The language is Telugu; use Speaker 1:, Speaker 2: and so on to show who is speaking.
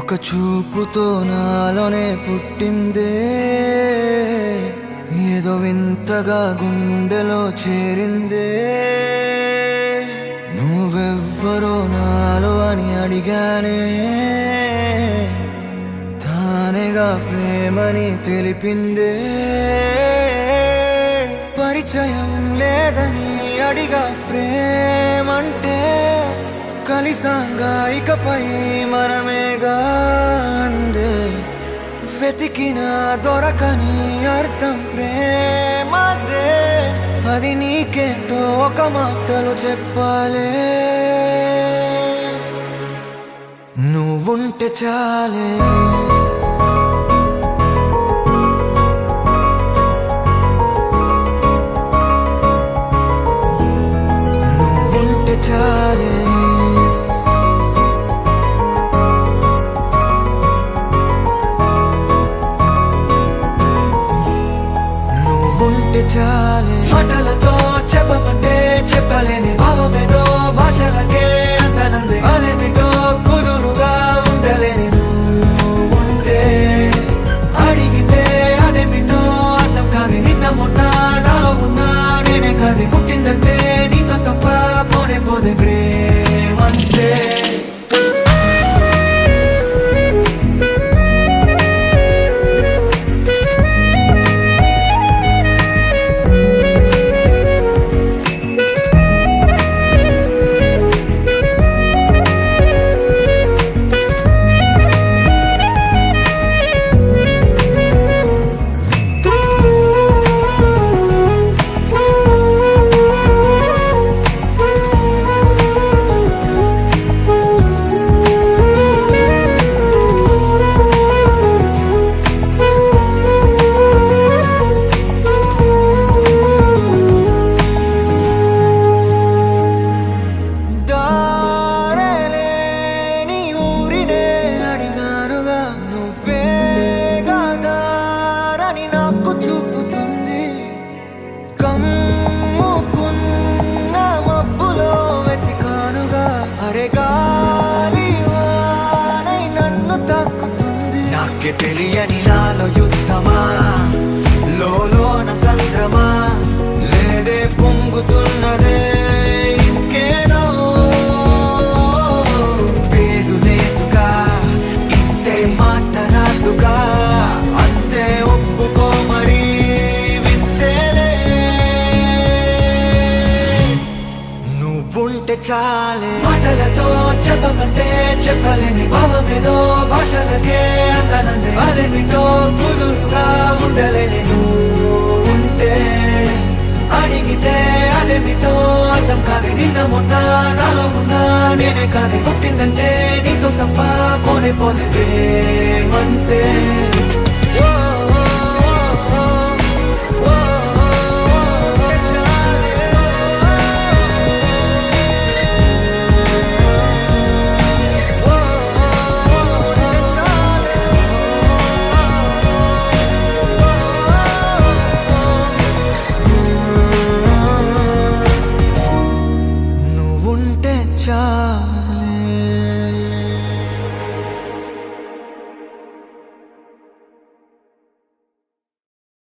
Speaker 1: ఒక చూపుతో నాలోనే పుట్టిందే, ఏదో వింతగా గుండెలో చేరిందే. నువ్వెవ్వరో నాలో అని అడిగానే, తానేగా ప్రేమని తెలిపిందే. పరిచయం లేదని అడిగా ప్రేమంటే, కలిసాంగా ఇకపై మనమేగా అందే. వెతికిన దొరకని అర్థం ప్రేమదే, అది నీకేంటో ఒక మాటలో చెప్పాలే. నువ్వుంటే చాలే, నువ్వుంటే చాలే, నువ్వుంటే చాలే. మాటలతో చెప్పమంటే చెప్పలేని భావమేదో భాషలకే అందనంది. అదేమిటో కుదురుగా ఉండలేని నువ్వుంటే, అడిగితే అదేమిటో అర్థం కాదు. నిన్న మొన్న నాలో ఉన్నా నేనే కాదు. పుట్టిందంటే నీతో తప్ప పోనే పోదే ప్రేమంతే. నాకే తెలియని నాలో యుద్ధమా, లోన సంద్రమా, లేదే పొంగుతున్నదే ఇంకేదో. పేరు లేదుగా, ఇంతే మాట రాదుగా, అంతే ఒప్పుకో మరి వింతేలే. నువ్వుంటే చాలే, మాటలతో చెప్పమంటే చెప్పలేని భావమేదో భాషలకే అందనందే. అదేమిటో కుదురుగా ఉండలేని నువ్వుంటే, అడిగితే అదేమిటో అర్థం కాదు. నిన్న మొన్న నాలో ఉన్నా నేనే కాదు. పుట్టిందంటే నీతో తప్ప పోనే పోతే ప్రేమంతే.